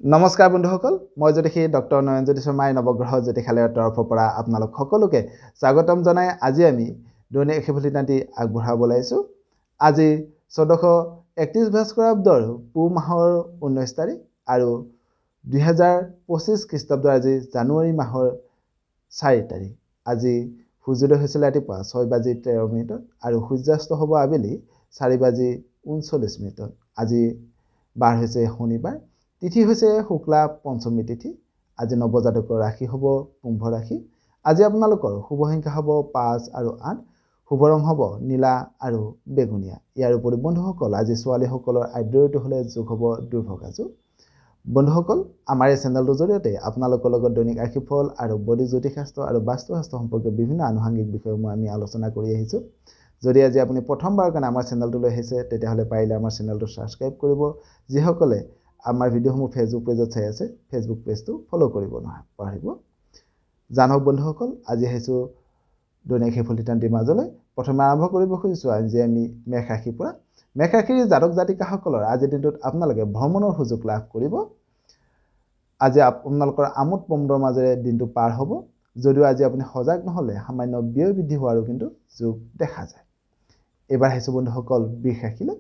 নমস্কাৰ বন্ধুসকল মই জ্যোতিষী ডক্টৰ নয়নজ্যোতি শৰ্মাই নৱগ্ৰহ জ্যোতিষালয়ৰ তৰফৰ পৰা আপোনালোক সকলোকে স্বাগতম জনাই আজি আমি দৈনিক ৰাশিফল আগবঢ়াবলৈ আহিছোঁ। আজি 1431 ভাস্কৰাব্দৰ পুহ মাহৰ 19 তাৰিখ আৰু 2025 খ্ৰীষ্টাব্দৰ আজি জানুৱাৰী মাহৰ 4 তাৰিখ। আজি সূৰ্যোদয় হৈছিল ৰাতিপুৱা 6:13 আৰু সূৰ্যাস্ত হ'ব আবেলি 4:39। আজি বাৰ হৈছে শনিবাৰ, তিথি হৈছে শুক্লা পঞ্চমী তিথি। আজি নৱজাতকৰ ৰাশি হ'ব কুম্ভ ৰাশি। আজি আপোনালোকৰ শুভ সংখ্যা হ'ব 5 আৰু 8, শুভ ৰং হ'ব নীলা আৰু বেগুনীয়া। ইয়াৰ উপৰি বন্ধুসকল আজি ছোৱালীসকলৰ আদ্যটো হ'লে যোগ হ'ব দুৰ্ভগাযোগ। বন্ধুসকল আমাৰ এই চেনেলটোৰ জৰিয়তে আপোনালোকৰ লগত দৈনিক ৰাশিফল আৰু বৈদিক জ্যোতিষশাস্ত্ৰ আৰু বাস্তুশাস্ত্ৰ সম্পৰ্কীয় বিভিন্ন আনুষংগিক বিষয়সমূহ আমি আলোচনা কৰি আহিছোঁ। যদি আজি আপুনি প্ৰথমবাৰৰ কাৰণে আমাৰ চেনেলটোলৈ আহিছে তেতিয়াহ'লে পাৰিলে আমাৰ চেনেলটো ছাবস্ক্ৰাইব কৰিব। যিসকলে আমাৰ ভিডিঅ'সমূহ ফেচবুক পেজত চাই আছে ফেচবুক পেজটো ফ'ল' কৰিব নোৱাৰিব। জানক বন্ধুসকল আজি আহিছোঁ দৈনিক ৰাশিফল মাজলৈ। প্ৰথমে আৰম্ভ কৰিব খুজিছোঁ আজি আমি মেষ ৰাশিৰ পৰা। মেষ ৰাশিৰ জাতক জাতিকাসকলৰ আজিৰ দিনটোত আপোনালোকে ভ্ৰমণৰ সুযোগ লাভ কৰিব। আজি আপোনালোকৰ আমোদ প্ৰমোদৰ মাজেৰে দিনটো পাৰ হ'ব। যদিও আজি আপুনি সজাগ নহ'লে সামান্য ব্যয় বৃদ্ধি হোৱাৰো কিন্তু যোগ দেখা যায়। এইবাৰ আহিছোঁ বন্ধুসকল বৃষ ৰাশিলৈ।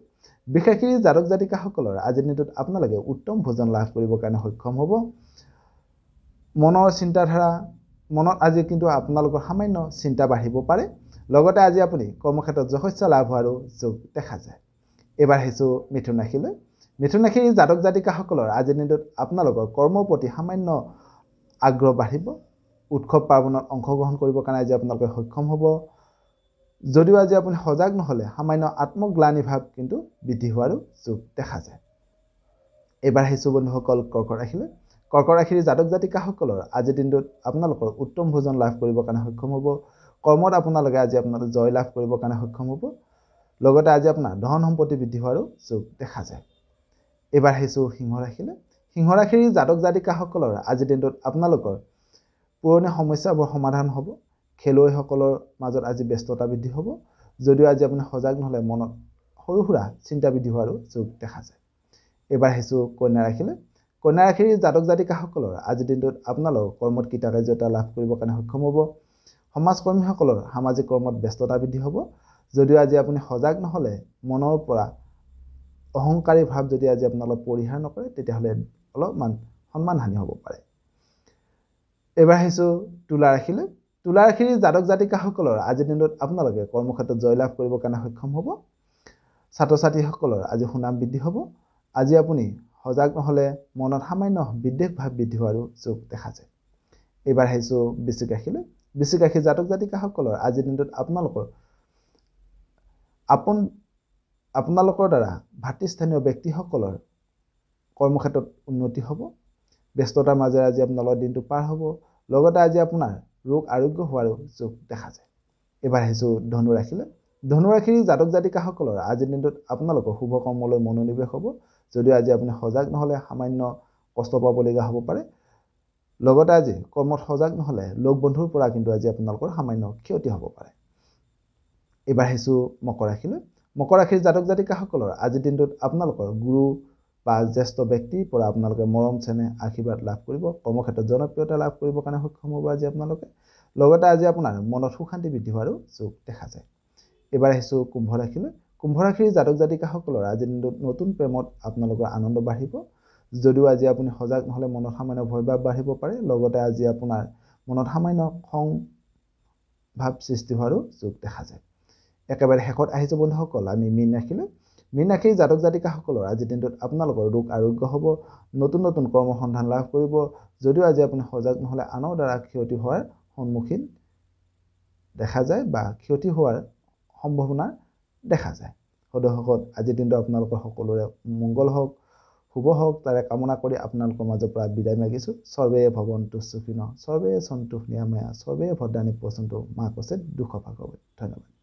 বৃষ ৰাশিৰ জাতক জাতিকাসকলৰ আজিৰ দিনটোত আপোনালোকে উত্তম ভোজন লাভ কৰিবৰ কাৰণে সক্ষম হ'ব। মনৰ চিন্তাধাৰা মনত আজি কিন্তু আপোনালোকৰ সামান্য চিন্তা বাঢ়িব পাৰে। লগতে আজি আপুনি কৰ্মক্ষেত্ৰত যশস্য লাভ হোৱাৰো যোগ দেখা যায়। এইবাৰ আহিছোঁ মিথুন ৰাশিলৈ। মিথুন ৰাশিৰ জাতক জাতিকাসকলৰ আজিৰ দিনটোত আপোনালোকৰ কৰ্মৰ প্ৰতি সামান্য আগ্ৰহ বাঢ়িব। উৎসৱ পাৰ্বণত অংশগ্ৰহণ কৰিবৰ কাৰণে আজি আপোনালোকে সক্ষম হ'ব। যদিও আজি আপুনি সজাগ নহ'লে সামান্য আত্মগ্লানি ভাৱ কিন্তু বৃদ্ধি হোৱাৰো যোগ দেখা যায়। এইবাৰ আহিছোঁ বন্ধুসকল কৰ্কট ৰাশিলৈ। কৰ্কট ৰাশিৰ জাতক জাতিকাসকলৰ আজিৰ দিনটোত আপোনালোকৰ উত্তম ভোজন লাভ কৰিবৰ কাৰণে সক্ষম হ'ব। কৰ্মত আপোনালোকে আজি আপোনালোকে জয় লাভ কৰিবৰ কাৰণে সক্ষম হ'ব। লগতে আজি আপোনাৰ ধন সম্পত্তি বৃদ্ধি হোৱাৰো যোগ দেখা যায়। এইবাৰ আহিছোঁ সিংহ ৰাশিলৈ। সিংহ ৰাশিৰ জাতক জাতিকাসকলৰ আজিৰ দিনটোত আপোনালোকৰ পুৰণি সমস্যাবোৰ সমাধান হ'ব। খেলুৱৈসকলৰ মাজত আজি ব্যস্ততা বৃদ্ধি হ'ব। যদিও আজি আপুনি সজাগ নহ'লে মনত সৰু সুৰা চিন্তা বৃদ্ধি হোৱাৰো যোগ দেখা যায়। এইবাৰ আহিছোঁ কন্যা ৰাশিলৈ। কন্যা ৰাশিৰ জাতক জাতিকাসকলৰ আজিৰ দিনটোত আপোনালোকৰ কৰ্মত কৃতকাৰ্যতা লাভ কৰিবৰ কাৰণে সক্ষম হ'ব। সমাজকৰ্মীসকলৰ সামাজিক কৰ্মত ব্যস্ততা বৃদ্ধি হ'ব। যদিও আজি আপুনি সজাগ নহ'লে মনৰ পৰা অহংকাৰী ভাৱ যদি আজি আপোনালোক পৰিহাৰ নকৰে তেতিয়াহ'লে অলপমান সন্মানহানি হ'ব পাৰে। এইবাৰ আহিছোঁ তুলা ৰাশিলৈ। তুলা ৰাশিৰ জাতক জাতিকাসকলৰ আজিৰ দিনটোত আপোনালোকে কৰ্মক্ষেত্ৰত জয়লাভ কৰিবৰ কাৰণে সক্ষম হ'ব। ছাত্ৰ ছাত্ৰীসকলৰ আজি সুনাম বৃদ্ধি হ'ব। আজি আপুনি সজাগ নহ'লে মনত সামান্য বিদ্বেষ ভাৱ বৃদ্ধি হোৱাৰো যোগ দেখা যায়। এইবাৰ আহিছোঁ বৃশ্চিক ৰাশিলৈ। বৃশ্চিক ৰাশিৰ জাতক জাতিকাসকলৰ আজিৰ দিনটোত আপোনালোকৰ দ্বাৰা ভাতৃস্থানীয় ব্যক্তিসকলৰ কৰ্মক্ষেত্ৰত উন্নতি হ'ব। ব্যস্ততাৰ মাজেৰে আজি আপোনালোকৰ দিনটো পাৰ হ'ব। লগতে আজি আপোনাৰ ৰোগ আৰোগ্য হোৱাৰো যোগ দেখা যায়। এইবাৰ আহিছোঁ ধনু ৰাশিলৈ। ধনু ৰাশিৰ জাতক জাতিকাসকলৰ আজিৰ দিনটোত আপোনালোকৰ শুভ কৰ্মলৈ মনোনিৱেশ হ'ব। যদিও আজি আপুনি সজাগ নহ'লে সামান্য কষ্ট পাবলগীয়া হ'ব পাৰে। লগতে আজি কৰ্মত সজাগ নহ'লে লগ বন্ধুৰ পৰা কিন্তু আজি আপোনালোকৰ সামান্য ক্ষতি হ'ব পাৰে। এইবাৰ আহিছোঁ মকৰ ৰাশিলৈ। মকৰ ৰাশিৰ জাতক জাতিকাসকলৰ আজিৰ দিনটোত আপোনালোকৰ গুৰু বা জ্যেষ্ঠ ব্যক্তিৰ পৰা আপোনালোকে মৰম চেনেহ আশীৰ্বাদ লাভ কৰিব। কৰ্মক্ষেত্ৰত জনপ্ৰিয়তা লাভ কৰিবৰ কাৰণে সক্ষম হ'ব আজি আপোনালোকে। লগতে আজি আপোনাৰ মনত সুখ শান্তি বৃদ্ধি হোৱাৰো যোগ দেখা যায়। এইবাৰ আহিছোঁ কুম্ভ ৰাশিলৈ। কুম্ভ ৰাশিৰ জাতক জাতিকাসকলৰ আজিৰ দিনটোত নতুন প্ৰেমত আপোনালোকৰ আনন্দ বাঢ়িব। যদিও আজি আপুনি সজাগ নহ'লে মনত সামান্য ভয় ভাৱ বাঢ়িব পাৰে। লগতে আজি আপোনাৰ মনত সামান্য খং ভাৱ সৃষ্টি হোৱাৰো যোগ দেখা যায়। একেবাৰে শেষত আহিছোঁ বন্ধুসকল আমি মীন ৰাশিলৈ। মীন ৰাশিৰ জাতক জাতিকাসকলৰ আজিৰ দিনটোত আপোনালোকৰ ৰোগ আৰোগ্য হ'ব। নতুন নতুন কৰ্মসন্ধান লাভ কৰিব। যদিও আজি আপুনি সজাগ নহ'লে আনৰ দ্বাৰা ক্ষতি হোৱাৰ সন্মুখীন দেখা যায় বা ক্ষতি হোৱাৰ সম্ভাৱনা দেখা যায়। সদস্যসকল আজিৰ দিনটো আপোনালোকৰ সকলোৰে মংগল হওক, শুভ হওক তাৰে কামনা কৰি আপোনালোকৰ মাজৰ পৰা বিদায় মাগিছোঁ। সৰ্বে ভৱন্তু সুখিনঃ, সৰ্বে সন্তু নিৰাময়া, সৰ্বে ভদ্ৰাণি পশ্যন্তু মা কশ্চিৎ দুঃখভাগ্ ভৱেৎ। ধন্যবাদ।